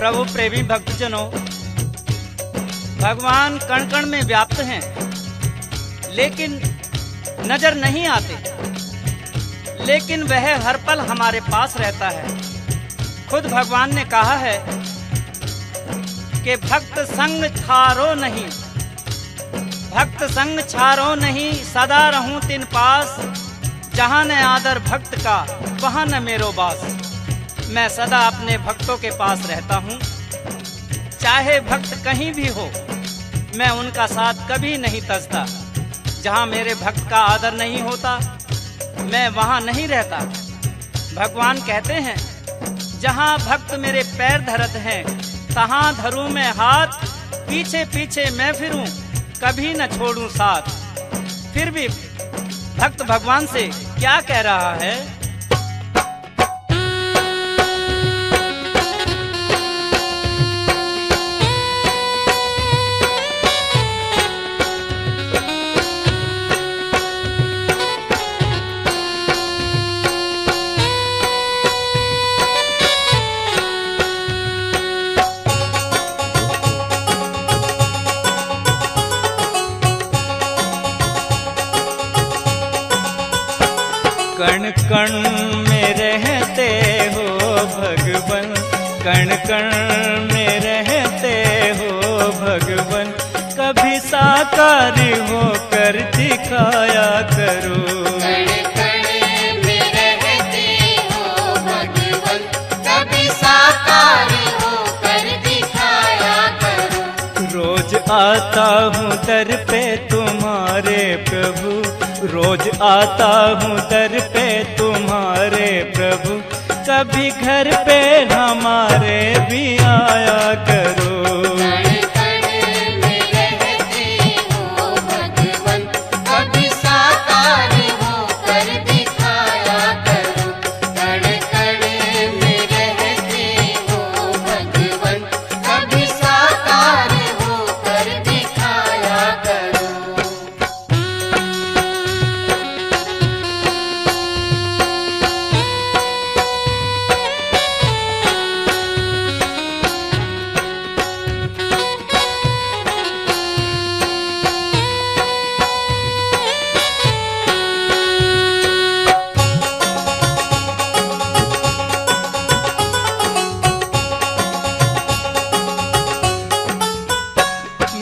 प्रभु प्रेमी भक्तजनों, भगवान कण कण में व्याप्त हैं, लेकिन नजर नहीं आते, लेकिन वह हर पल हमारे पास रहता है। खुद भगवान ने कहा है कि भक्त संग छारो नहीं, भक्त संग छारो नहीं, सदा रहूं तिन पास, जहां न आदर भक्त का वहां न मेरो बास। मैं सदा अपने भक्तों के पास रहता हूं, चाहे भक्त कहीं भी हो, मैं उनका साथ कभी नहीं तजता। जहां मेरे भक्त का आदर नहीं होता, मैं वहां नहीं रहता। भगवान कहते हैं, जहां भक्त मेरे पैर धरत हैं, तहां धरूं मैं हाथ, पीछे पीछे मैं फिरूं, कभी न छोड़ूं साथ। फिर भी भक्त भगवान से क्या कह रहा है? कण कण में रहते हो भगवन, कण कण में रहते हो भगवन, कभी साकार होकर दिखाया करो। कण कण में रहते हो भगवन, कभी साकार होकर दिखाया करो। रोज आता हूँ दर पे तुम्हारे प्रभु, रोज आता हूँ दर पे तुम्हारे प्रभु, कभी घर पे हमारे भी आया करो। कण कण में रहते हो भगवन, कभी साकार होकर दिखाया करो। कण कण में रहते हो भगवन, कभी साकार होकर दिखाया करो।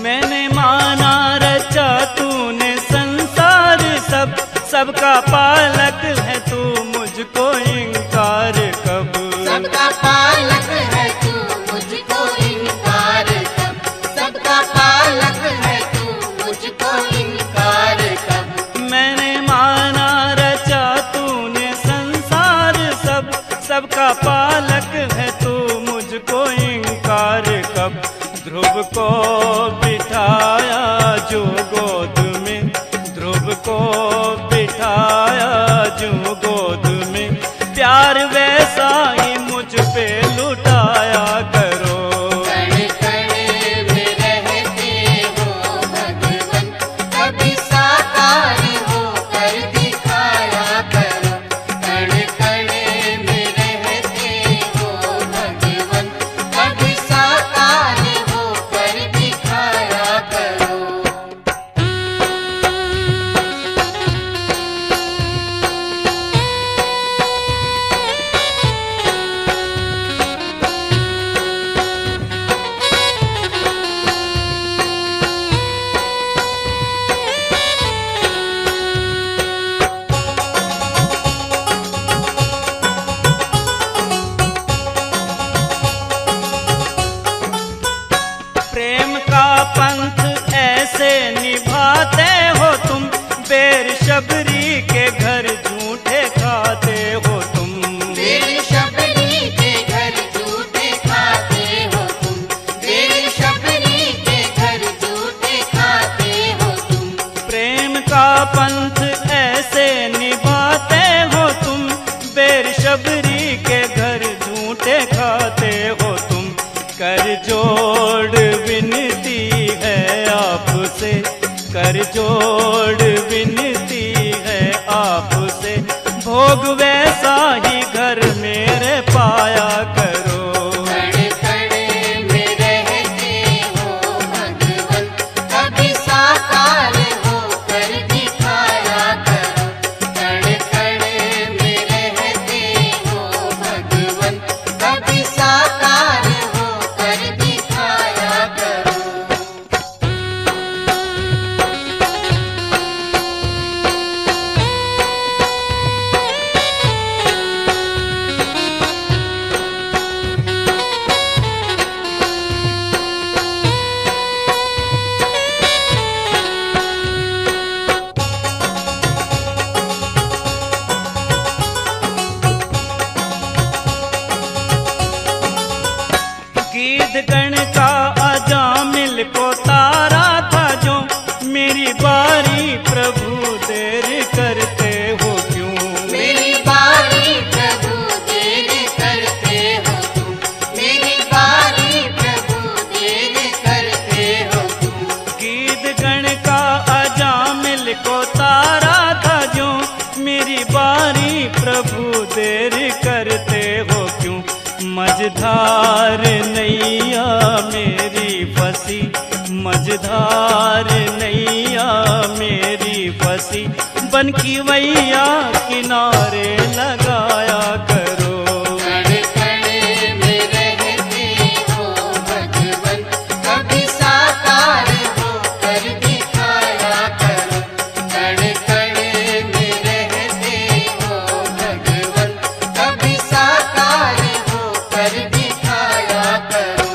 मैंने माना रचा तूने संसार सब, सबका पालक है तू, मुझको इनकार कब। सबका पालक है तू, मुझको इनकार कब। सबका पालक है तू, मुझको इनकार कब। मैंने माना रचा तूने संसार सब, सबका पालक है तू, मुझको इनकार कब। ध्रुव को बिठाया जो गोद में, ध्रुव को बिठाया जो गोद में, प्यार वैसा ही मुझ पे लुटाया करो। कण कण में रहते हो भगवन, कभी साकार होकर दिखाया करो। कण कण में रहते हो भगवन, कभी साकार होकर दिखाया करो। प्रेम का पंथ ऐसे निभाते हो तुम, बेर शबरी के घर झूठे खाते हो तुम। बेर शबरी के घर झूठे खाते हो तुम। बेर शबरी के घर झूठे खाते हो तुम। प्रेम का पंथ ऐसे निभाते हो तुम, बेर शबरी के घर झूठे खाते हो तुम। कर जोड़ विनती है आपसे, कर जोड़ विनती है आपसे, भोग वैसा ही घर मेरे पाया करो। कण कण का अजामिल को तारा था जो, मेरी बारी प्रभु देर करते हो क्यों। मेरी बारी प्रभु देर करते हो तुम, मेरी बारी प्रभु देर करते हो तुम। गीत गण का अजामिल को तारा था जो, मेरी बारी प्रभु देर करते हो क्यों। मझधार नैया मेरी फंसी, मझधार नैया मेरी फंसी, बन की वैया किनारे लगाया करो। कण कण में रहते हो भगवन, कभी साकार हो कर दिखाया करो। कण कण में रहते हो भगवन, कभी साकार हो कर दिखाया करो।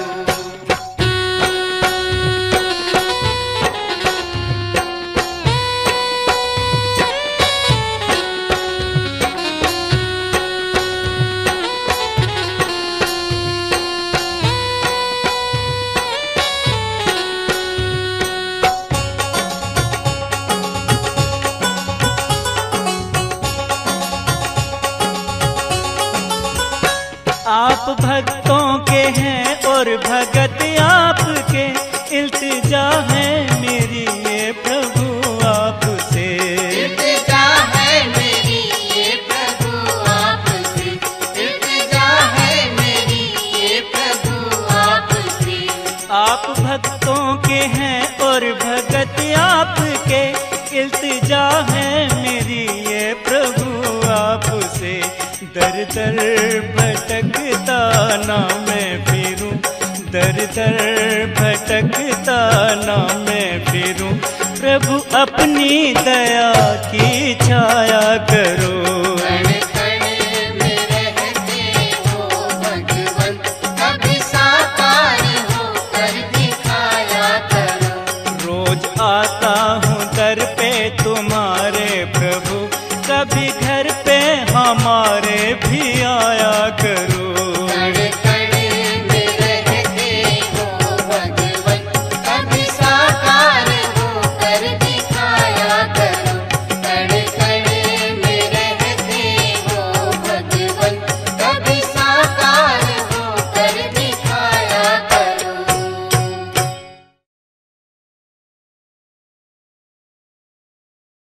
आप भक्तों के हैं और भगत आपके, इल्तिजा है मेरी ये प्रभु आपसे। इल्तिजा है मेरी ये प्रभु आपसे, इल्तिजा है मेरी ये प्रभु आपसे। आप भक्तों के हैं और भगत आपके, इल्तिजा है मेरी ये प्रभु आपसे। दर दर भटकता ना मैं फिरूं, दर दर भटकता ना मैं फिरूं, प्रभु अपनी दया की छाया करो। कण